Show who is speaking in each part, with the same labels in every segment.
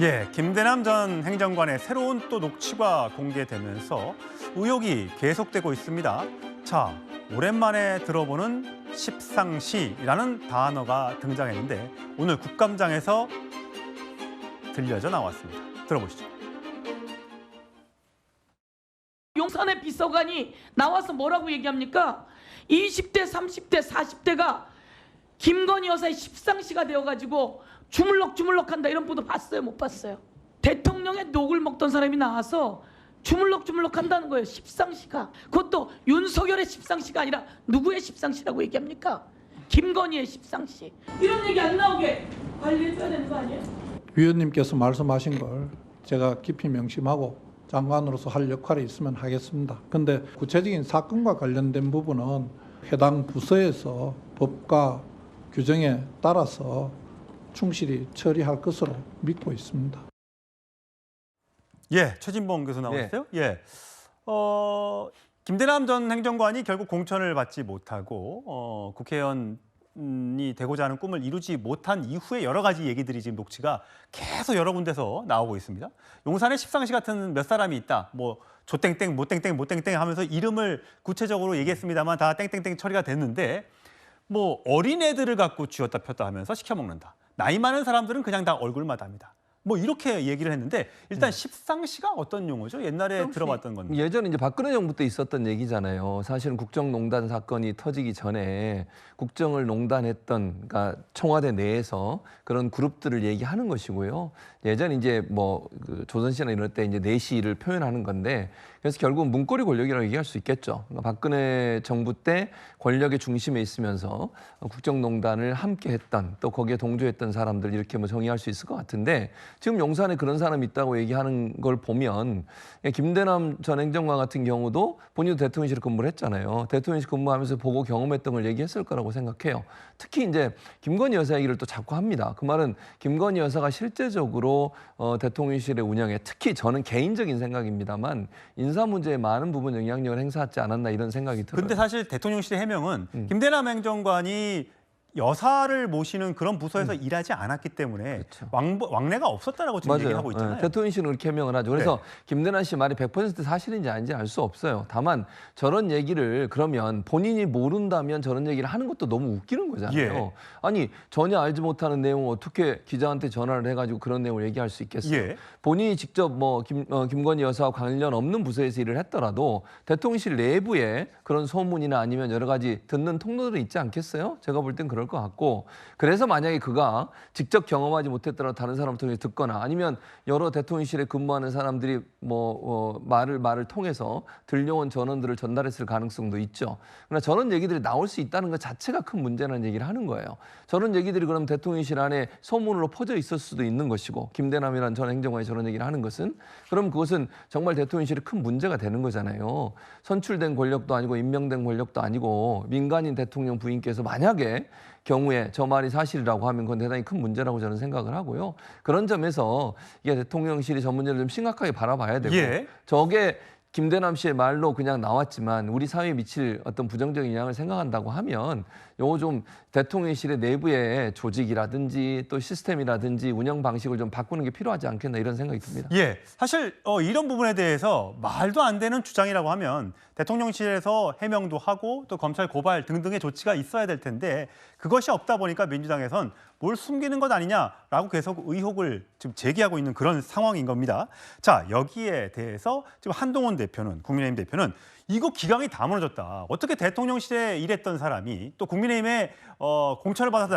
Speaker 1: 예, 김대남 전 행정관의 새로운 또 녹취가 공개되면서 의혹이 계속되고 있습니다. 자, 오랜만에 들어보는 십상시라는 단어가 등장했는데 오늘 국감장에서 들려져 나왔습니다. 들어보시죠.
Speaker 2: 용산의 비서관이 나와서 뭐라고 얘기합니까? 20대, 30대, 40대가 김건희 여사의 십상시가 되어가지고 주물럭주물럭한다 이런 보도 봤어요? 못 봤어요? 대통령의 녹을 먹던 사람이 나와서 주물럭주물럭한다는 거예요. 십상시가. 그것도 윤석열의 십상시가 아니라 누구의 십상시라고 얘기합니까? 김건희의 십상시. 이런 얘기 안 나오게 관리해줘야 되는 거 아니에요?
Speaker 3: 위원님께서 말씀하신 걸 제가 깊이 명심하고 장관으로서 할 역할이 있으면 하겠습니다. 그런데 구체적인 사건과 관련된 부분은 해당 부서에서 법과 규정에 따라서 충실히 처리할 것으로 믿고 있습니다.
Speaker 1: 예, 최진봉 교수 나오셨어요? 예. 김대남 전 행정관이 결국 공천을 받지 못하고 국회의원이 되고자 하는 꿈을 이루지 못한 이후에 여러 가지 얘기들이 지금 녹취가 계속 여러 군데서 나오고 있습니다. 용산에 십상시 같은 몇 사람이 있다. 뭐 조땡땡, 모땡땡, 모땡땡 하면서 이름을 구체적으로 얘기했습니다만 다 땡땡땡 처리가 됐는데 뭐 어린애들을 갖고 쥐었다 폈다 하면서 시켜먹는다. 나이 많은 사람들은 그냥 다 얼굴마다 합니다. 뭐 이렇게 얘기를 했는데 일단 십상시가 어떤 용어죠? 옛날에 들어봤던 건데.
Speaker 4: 예전에 이제 박근혜 정부 때 있었던 얘기잖아요. 사실은 국정농단 사건이 터지기 전에 국정을 농단했던, 그러니까 청와대 내에서 그런 그룹들을 얘기하는 것이고요. 예전 이제 뭐 그 조선시대나 이럴 때 이제 내시를 표현하는 건데, 그래서 결국은 문고리 권력이라고 얘기할 수 있겠죠. 그러니까 박근혜 정부 때 권력의 중심에 있으면서 국정농단을 함께 했던, 또 거기에 동조했던 사람들 이렇게 뭐 정의할 수 있을 것 같은데, 지금 용산에 그런 사람이 있다고 얘기하는 걸 보면 김대남 전 행정관 같은 경우도 본인도 대통령실에 근무를 했잖아요. 대통령실 근무하면서 보고 경험했던 걸 얘기했을 거라고 생각해요. 특히 이제 김건희 여사 얘기를 또 자꾸 합니다. 그 말은 김건희 여사가 실제적으로 대통령실의 운영에, 특히 저는 개인적인 생각입니다만 인사 문제에 많은 부분 영향력을 행사하지 않았나 이런 생각이 들어요.
Speaker 1: 근데 사실 대통령실의 해명은 김대남 행정관이 여사를 모시는 그런 부서에서 일하지 않았기 때문에
Speaker 4: 그렇죠.
Speaker 1: 왕래가 없었다라고 지금 얘기하고 있잖아요.
Speaker 4: 네, 대통령실은 그렇게 해명을 하죠. 그래서
Speaker 1: 네.
Speaker 4: 김대남 씨 말이 100% 사실인지 아닌지 알 수 없어요. 다만 저런 얘기를 그러면 본인이 모른다면 저런 얘기를 하는 것도 너무 웃기는 거잖아요.
Speaker 1: 예.
Speaker 4: 아니 전혀 알지 못하는 내용을 어떻게 기자한테 전화를 해가지고 그런 내용을 얘기할 수 있겠어요.
Speaker 1: 예.
Speaker 4: 본인이 직접 뭐 김건희 여사와 관련 없는 부서에서 일을 했더라도 대통령실 내부에 그런 소문이나 아니면 여러 가지 듣는 통로들이 있지 않겠어요? 제가 볼 땐 그럴 것 같고, 그래서 만약에 그가 직접 경험하지 못했더라도 다른 사람을 통해 듣거나 아니면 여러 대통령실에 근무하는 사람들이 말을 통해서 들려온 전원들을 전달했을 가능성도 있죠. 그러나 저런 얘기들이 나올 수 있다는 것 자체가 큰 문제라는 얘기를 하는 거예요. 저런 얘기들이 그럼 대통령실 안에 소문으로 퍼져 있을 수도 있는 것이고, 김대남이라는 전 행정관이 저런 얘기를 하는 것은, 그럼 그것은 정말 대통령실에 큰 문제가 되는 거잖아요. 선출된 권력도 아니고 임명된 권력도 아니고 민간인 대통령 부인께서 만약에 경우에 저 말이 사실이라고 하면 그건 대단히 큰 문제라고 저는 생각을 하고요. 그런 점에서 이게 대통령실이 전 문제를 좀 심각하게 바라봐야 되고,
Speaker 1: 예.
Speaker 4: 저게 김대남 씨의 말로 그냥 나왔지만 우리 사회에 미칠 어떤 부정적인 영향을 생각한다고 하면 요거 좀 대통령실의 내부의 조직이라든지 또 시스템이라든지 운영 방식을 좀 바꾸는 게 필요하지 않겠나 이런 생각이 듭니다.
Speaker 1: 예, 사실 이런 부분에 대해서 말도 안 되는 주장이라고 하면 대통령실에서 해명도 하고 또 검찰 고발 등등의 조치가 있어야 될 텐데 그것이 없다 보니까 민주당에선 뭘 숨기는 것 아니냐라고 계속 의혹을 지금 제기하고 있는 그런 상황인 겁니다. 자, 여기에 대해서 지금 한동훈 대표는, 국민의힘 대표는 이거 기강이 다 무너졌다. 어떻게 대통령실에 일했던 사람이 또 국민의힘에 공천을 받아서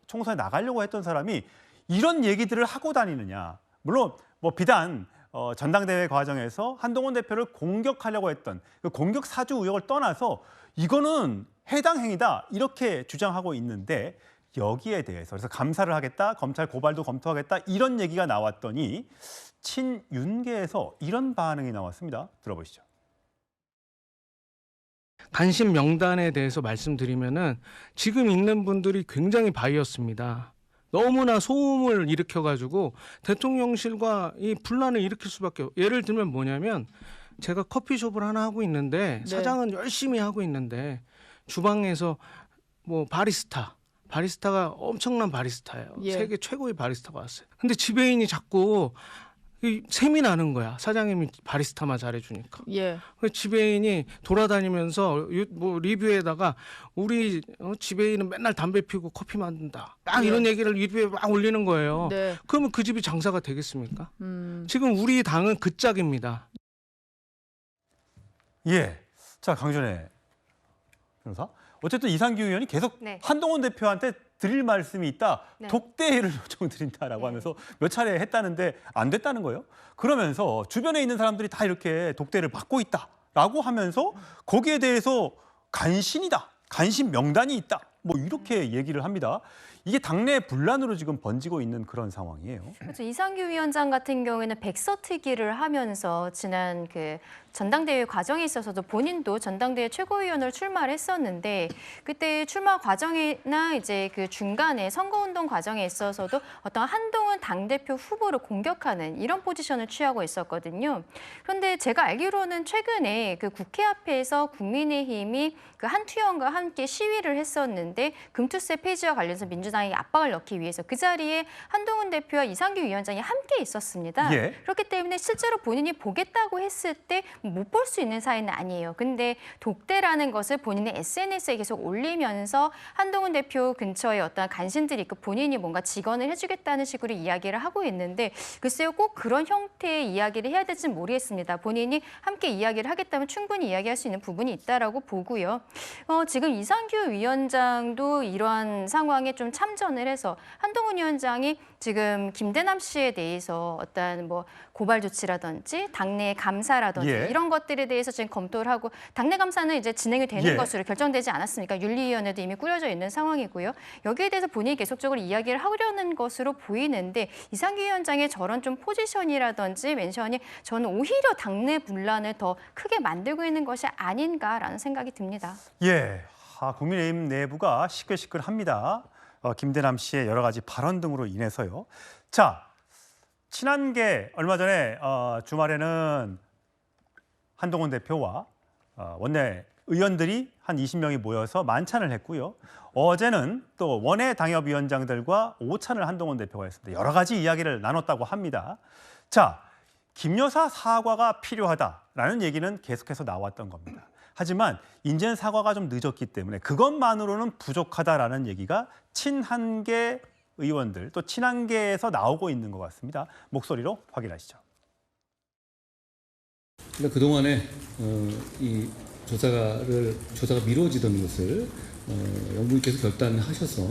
Speaker 1: 총선에 나가려고 했던 사람이 이런 얘기들을 하고 다니느냐. 물론 뭐 비단 전당대회 과정에서 한동훈 대표를 공격하려고 했던 그 공격 사주 의혹을 떠나서 이거는 해당 행위다 이렇게 주장하고 있는데 여기에 대해서 그래서 감사를 하겠다, 검찰 고발도 검토하겠다 이런 얘기가 나왔더니 친윤계에서 이런 반응이 나왔습니다. 들어보시죠.
Speaker 5: 관심 명단에 대해서 말씀드리면은 지금 있는 분들이 굉장히 바이어스입니다. 너무나 소음을 일으켜가지고 대통령실과 이 분란을 일으킬 수밖에 없어요. 예를 들면 뭐냐면 제가 커피숍을 하나 하고 있는데 사장은 열심히 하고 있는데 주방에서 뭐 바리스타 바리스타가 엄청난 바리스타예요.
Speaker 2: 예.
Speaker 5: 세계 최고의 바리스타가 왔어요. 근데 지배인이 자꾸 셈이 나는 거야. 사장님이 바리스타만 잘해주니까.
Speaker 2: 예.
Speaker 5: 그 지배인이 돌아다니면서 뭐 리뷰에다가 우리 지배인은 맨날 담배 피우고 커피 만든다. 막
Speaker 2: 예.
Speaker 5: 이런 얘기를 리뷰에 막 올리는 거예요.
Speaker 2: 네.
Speaker 5: 그러면 그 집이 장사가 되겠습니까? 지금 우리 당은 그 짝입니다.
Speaker 1: 예. 자, 강준혜 변호사. 어쨌든 이상규 의원이 계속
Speaker 6: 네.
Speaker 1: 한동훈 대표한테 드릴 말씀이 있다.
Speaker 6: 네.
Speaker 1: 독대를 요청드린다라고
Speaker 6: 네.
Speaker 1: 하면서 몇 차례 했다는데 안 됐다는 거예요. 그러면서 주변에 있는 사람들이 다 이렇게 독대를 받고 있다라고 하면서 거기에 대해서 간신이다. 간신 명단이 있다. 뭐 이렇게 얘기를 합니다. 이게 당내 분란으로 지금 번지고 있는 그런 상황이에요.
Speaker 6: 그렇죠. 이상규 위원장 같은 경우에는 백서특위를 하면서 지난 그 전당대회 과정에 있어서도 본인도 전당대회 최고위원으로 출마를 했었는데 그때 출마 과정이나 이제 그 중간에 선거운동 과정에 있어서도 어떤 한동훈 당대표 후보를 공격하는 이런 포지션을 취하고 있었거든요. 그런데 제가 알기로는 최근에 그 국회 앞에서 국민의힘이 그 한투영과 함께 시위를 했었는데 금투세 폐지와 관련해서 민주당이 압박을 넣기 위해서 그 자리에 한동훈 대표와 이상규 위원장이 함께 있었습니다.
Speaker 1: 예.
Speaker 6: 그렇기 때문에 실제로 본인이 보겠다고 했을 때 못 볼 수 있는 사이는 아니에요. 근데 독대라는 것을 본인의 SNS에 계속 올리면서 한동훈 대표 근처에 어떤 간신들이 있고 본인이 뭔가 직언을 해주겠다는 식으로 이야기를 하고 있는데 글쎄요, 꼭 그런 형태의 이야기를 해야 될지는 모르겠습니다. 본인이 함께 이야기를 하겠다면 충분히 이야기할 수 있는 부분이 있다라고 보고요. 지금 이상규 위원장도 이러한 상황에 좀 참전을 해서 한동훈 위원장이 지금 김대남 씨에 대해서 어떤 뭐 고발 조치라든지 당내 감사라든지
Speaker 1: 예.
Speaker 6: 이런 것들에 대해서 지금 검토를 하고 당내 감사는 이제 진행이 되는
Speaker 1: 예.
Speaker 6: 것으로 결정되지 않았습니까? 윤리위원회도 이미 꾸려져 있는 상황이고요. 여기에 대해서 본인이 계속적으로 이야기를 하려는 것으로 보이는데 이상규 위원장의 저런 좀 포지션이라든지 멘션이 저는 오히려 당내 분란을 더 크게 만들고 있는 것이 아닌가라는 생각이 듭니다.
Speaker 1: 예. 국민의힘 내부가 시끌시끌합니다. 김대남 씨의 여러 가지 발언 등으로 인해서요. 자, 친한계 얼마 전에 주말에는 한동훈 대표와 원내 의원들이 한 20명이 모여서 만찬을 했고요. 어제는 또 원외 당협위원장들과 오찬을 한동훈 대표가 했습니다. 여러 가지 이야기를 나눴다고 합니다. 자, 김 여사 사과가 필요하다라는 얘기는 계속해서 나왔던 겁니다. 하지만 이제는 사과가 좀 늦었기 때문에 그것만으로는 부족하다라는 얘기가 친한계 의원들 또 친한계에서 나오고 있는 것 같습니다. 목소리로 확인하시죠.
Speaker 7: 그러니까 그동안에 이 조사가 미뤄지던 것을 영부인께서 결단하셔서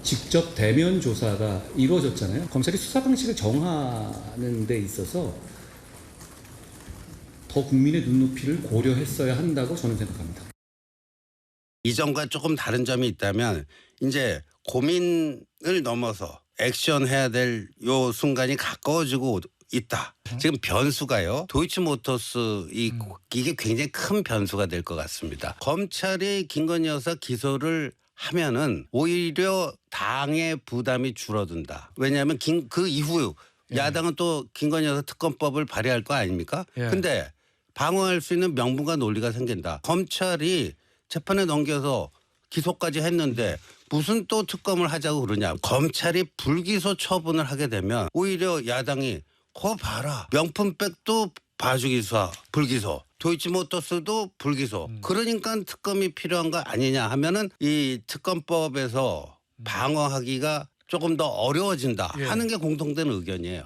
Speaker 7: 직접 대면 조사가 이루어졌잖아요. 검찰이 수사 방식을 정하는 데 있어서 더 국민의 눈높이를 고려했어야 한다고 저는 생각합니다.
Speaker 8: 이전과 조금 다른 점이 있다면 이제 고민을 넘어서 액션해야 될 요 순간이 가까워지고 있다. 지금 변수가요. 도이치모터스 이게 굉장히 큰 변수가 될 것 같습니다. 검찰이 김건희 여사 기소를 하면은 오히려 당의 부담이 줄어든다. 왜냐하면 그 이후 야당은 또 김건희 여사 특검법을 발의할 거 아닙니까?
Speaker 5: 예.
Speaker 8: 근데 방어할 수 있는 명분과 논리가 생긴다. 검찰이 재판에 넘겨서 기소까지 했는데 무슨 또 특검을 하자고 그러냐. 검찰이 불기소 처분을 하게 되면 오히려 야당이 거 봐라. 명품백도 봐주기소, 불기소. 도이치모터스도 불기소. 그러니까 특검이 필요한 거 아니냐 하면은 이 특검법에서 방어하기가 조금 더 어려워진다 하는 게 공통된 의견이에요.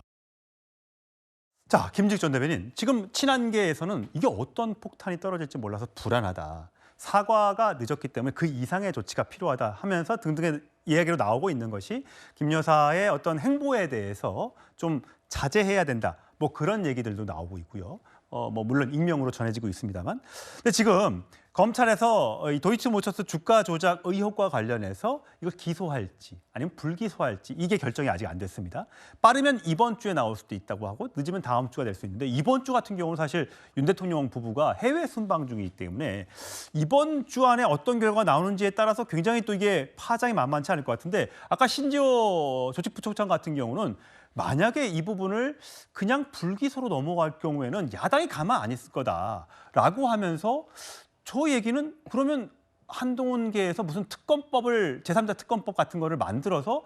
Speaker 1: 자, 김직전 대변인, 지금 친한계에서는 이게 어떤 폭탄이 떨어질지 몰라서 불안하다. 사과가 늦었기 때문에 그 이상의 조치가 필요하다 하면서 등등의 이야기로 나오고 있는 것이 김 여사의 어떤 행보에 대해서 좀 자제해야 된다. 뭐 그런 얘기들도 나오고 있고요. 뭐 물론 익명으로 전해지고 있습니다만. 근데 지금 검찰에서 이 도이치모터스 주가 조작 의혹과 관련해서 이걸 기소할지 아니면 불기소할지 이게 결정이 아직 안 됐습니다. 빠르면 이번 주에 나올 수도 있다고 하고 늦으면 다음 주가 될 수 있는데 이번 주 같은 경우는 사실 윤 대통령 부부가 해외 순방 중이기 때문에 이번 주 안에 어떤 결과가 나오는지에 따라서 굉장히 또 이게 파장이 만만치 않을 것 같은데 아까 신지호 조직부총장 같은 경우는 만약에 이 부분을 그냥 불기소로 넘어갈 경우에는 야당이 가만 안 있을 거다라고 하면서 저 얘기는 그러면 한동훈계에서 무슨 특검법을 제3자 특검법 같은 거를 만들어서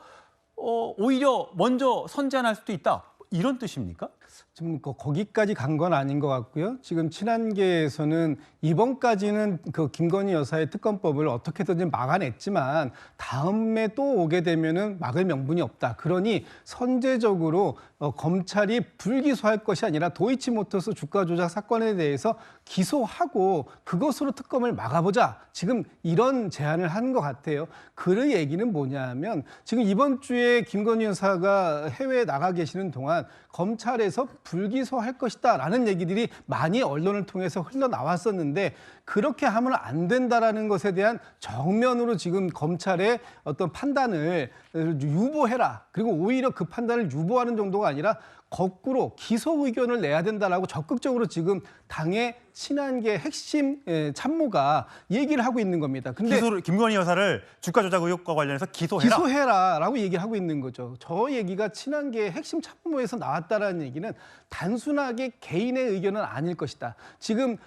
Speaker 1: 오히려 먼저 선제안할 수도 있다. 이런 뜻입니까?
Speaker 9: 지금 거기까지 간 건 아닌 것 같고요. 지금 친한계에서는 이번까지는 그 김건희 여사의 특검법을 어떻게든지 막아냈지만 다음에 또 오게 되면은 막을 명분이 없다. 그러니 선제적으로 검찰이 불기소할 것이 아니라 도이치모터스 주가 조작 사건에 대해서 기소하고 그것으로 특검을 막아보자. 지금 이런 제안을 한 것 같아요. 그 얘기는 뭐냐면 지금 이번 주에 김건희 여사가 해외에 나가 계시는 동안 검찰에서 불기소할 것이다라는 얘기들이 많이 언론을 통해서 흘러나왔었는데 그렇게 하면 안 된다라는 것에 대한 정면으로 지금 검찰의 어떤 판단을 유보해라. 그리고 오히려 그 판단을 유보하는 정도가 아니라 거꾸로 기소 의견을 내야 된다라고 적극적으로 지금 당의 친한계 핵심 참모가 얘기를 하고 있는 겁니다. 근데
Speaker 1: 김건희 여사를 주가 조작 의혹과 관련해서 기소해라.
Speaker 9: 기소해라라고 얘기를 하고 있는 거죠. 저 얘기가 친한계 핵심 참모에서 나왔다라는 얘기는 단순하게 개인의 의견은 아닐 것이다. 지금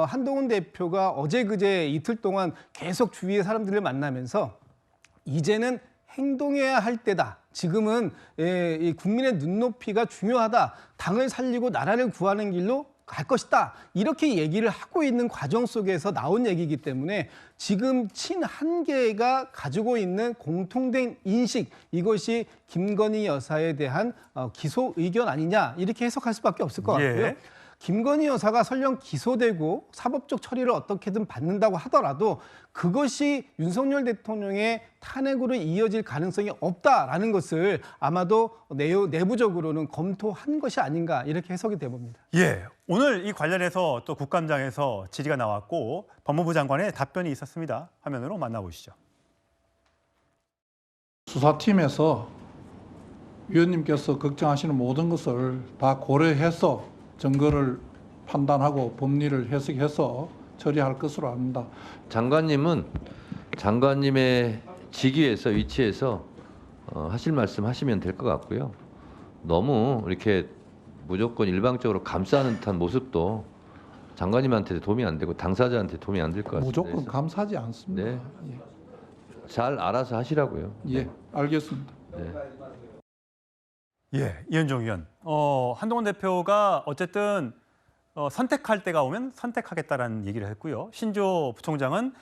Speaker 9: 한동훈 대표가 어제 그제 이틀 동안 계속 주위의 사람들을 만나면서 이제는 행동해야 할 때다. 지금은 이 국민의 눈높이가 중요하다. 당을 살리고 나라를 구하는 길로 갈 것이다. 이렇게 얘기를 하고 있는 과정 속에서 나온 얘기이기 때문에 지금 친한계가 가지고 있는 공통된 인식, 이것이 김건희 여사에 대한 기소 의견 아니냐 이렇게 해석할 수밖에 없을 것 같고요.
Speaker 1: 예.
Speaker 9: 김건희 여사가 설령 기소되고 사법적 처리를 어떻게든 받는다고 하더라도 그것이 윤석열 대통령의 탄핵으로 이어질 가능성이 없다라는 것을 아마도 내부적으로는 검토한 것이 아닌가 이렇게 해석이 돼 봅니다.
Speaker 1: 예, 오늘 이 관련해서 또 국감장에서 질의가 나왔고 법무부 장관의 답변이 있었습니다. 화면으로 만나보시죠.
Speaker 3: 수사팀에서 위원님께서 걱정하시는 모든 것을 다 고려해서 증거를 판단하고 법리를 해석해서 처리할 것으로 압니다.
Speaker 10: 장관님은 장관님의 직위에서 위치에서 하실 말씀 하시면 될 것 같고요. 너무 이렇게 무조건 일방적으로 감싸는 듯한 모습도 장관님한테 도움이 안 되고 당사자한테 도움이 안 될 것 같습니다.
Speaker 3: 무조건 감사하지 않습니다.
Speaker 10: 네. 잘 알아서 하시라고요.
Speaker 3: 예, 알겠습니다.
Speaker 10: 네.
Speaker 1: 예, 이현종 의원. 한동훈 대표가 어쨌든 선택할 때가 오면 선택하겠다라는 얘기를 했고요. 신조 부총장은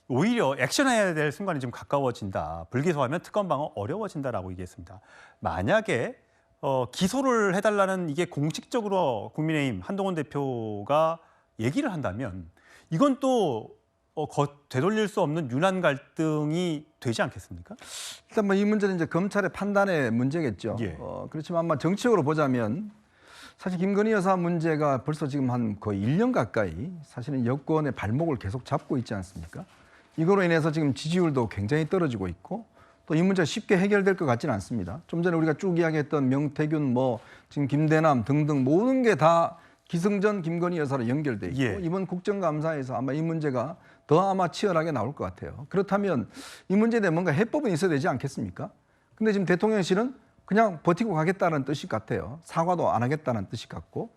Speaker 1: 오히려 액션해야 될 순간이 좀 가까워진다. 불기소하면 특검 방어 어려워진다라고 얘기했습니다. 만약에 기소를 해달라는 이게 공식적으로 국민의힘 한동훈 대표가 얘기를 한다면 이건 또 되돌릴 수 없는 유난 갈등이 되지 않겠습니까?
Speaker 11: 일단 뭐 이 문제는 이제 검찰의 판단의 문제겠죠.
Speaker 1: 예.
Speaker 11: 그렇지만 아마 정치적으로 보자면 사실 김건희 여사 문제가 벌써 지금 한 거의 1년 가까이 사실은 여권의 발목을 계속 잡고 있지 않습니까? 이거로 인해서 지금 지지율도 굉장히 떨어지고 있고 또 이 문제가 쉽게 해결될 것 같지는 않습니다. 좀 전에 우리가 쭉 이야기했던 명태균 지금 김대남 등등 모든 게 다 기승전 김건희 여사로 연결돼 있고
Speaker 1: 예.
Speaker 11: 이번 국정감사에서 아마 이 문제가 더 아마 치열하게 나올 것 같아요. 그렇다면 이 문제에 대해 뭔가 해법은 있어야 되지 않겠습니까? 근데 지금 대통령실은 그냥 버티고 가겠다는 뜻이 같아요. 사과도 안 하겠다는 뜻이 같고.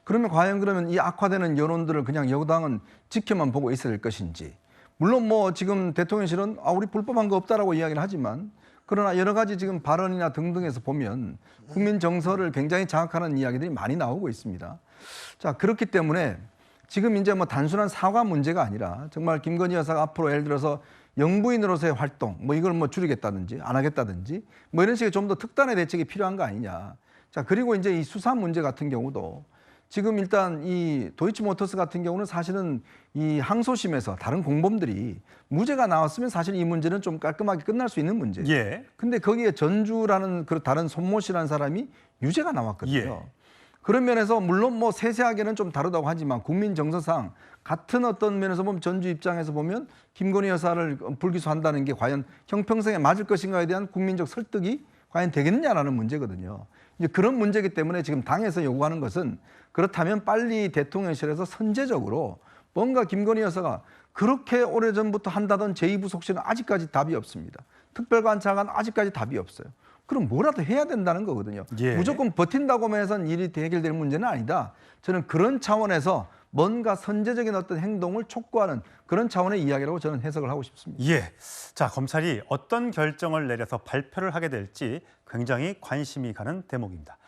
Speaker 11: 그러면 이 악화되는 여론들을 그냥 여당은 지켜만 보고 있어야 될 것인지. 물론 지금 대통령실은 우리 불법한 거 없다라고 이야기를 하지만 그러나 여러 가지 지금 발언이나 등등에서 보면 국민 정서를 굉장히 장악하는 이야기들이 많이 나오고 있습니다. 자, 그렇기 때문에 지금 이제 단순한 사과 문제가 아니라 정말 김건희 여사가 앞으로 예를 들어서 영부인으로서의 활동 이걸 줄이겠다든지 안 하겠다든지 이런 식의 좀 더 특단의 대책이 필요한 거 아니냐. 자, 그리고 이제 이 수사 문제 같은 경우도 지금 일단 이 도이치모터스 같은 경우는 사실은 이 항소심에서 다른 공범들이 무죄가 나왔으면 사실 이 문제는 좀 깔끔하게 끝날 수 있는 문제예요.
Speaker 1: 예.
Speaker 11: 근데 거기에 전주라는 그 다른 손모 씨라는 사람이 유죄가 나왔거든요.
Speaker 1: 예.
Speaker 11: 그런 면에서 물론 세세하게는 좀 다르다고 하지만 국민 정서상 같은 어떤 면에서 보면 전주 입장에서 보면 김건희 여사를 불기소한다는 게 과연 형평성에 맞을 것인가에 대한 국민적 설득이 과연 되겠느냐라는 문제거든요. 이제 그런 문제이기 때문에 지금 당에서 요구하는 것은 그렇다면 빨리 대통령실에서 선제적으로 뭔가 김건희 여사가 그렇게 오래전부터 한다던 제2부속실은 아직까지 답이 없습니다. 특별관찰관 아직까지 답이 없어요. 그럼 뭐라도 해야 된다는 거거든요.
Speaker 1: 예.
Speaker 11: 무조건 버틴다고만 해서는 일이 해결될 문제는 아니다. 저는 그런 차원에서 뭔가 선제적인 어떤 행동을 촉구하는 그런 차원의 이야기라고 저는 해석을 하고 싶습니다.
Speaker 1: 예. 자, 검찰이 어떤 결정을 내려서 발표를 하게 될지 굉장히 관심이 가는 대목입니다.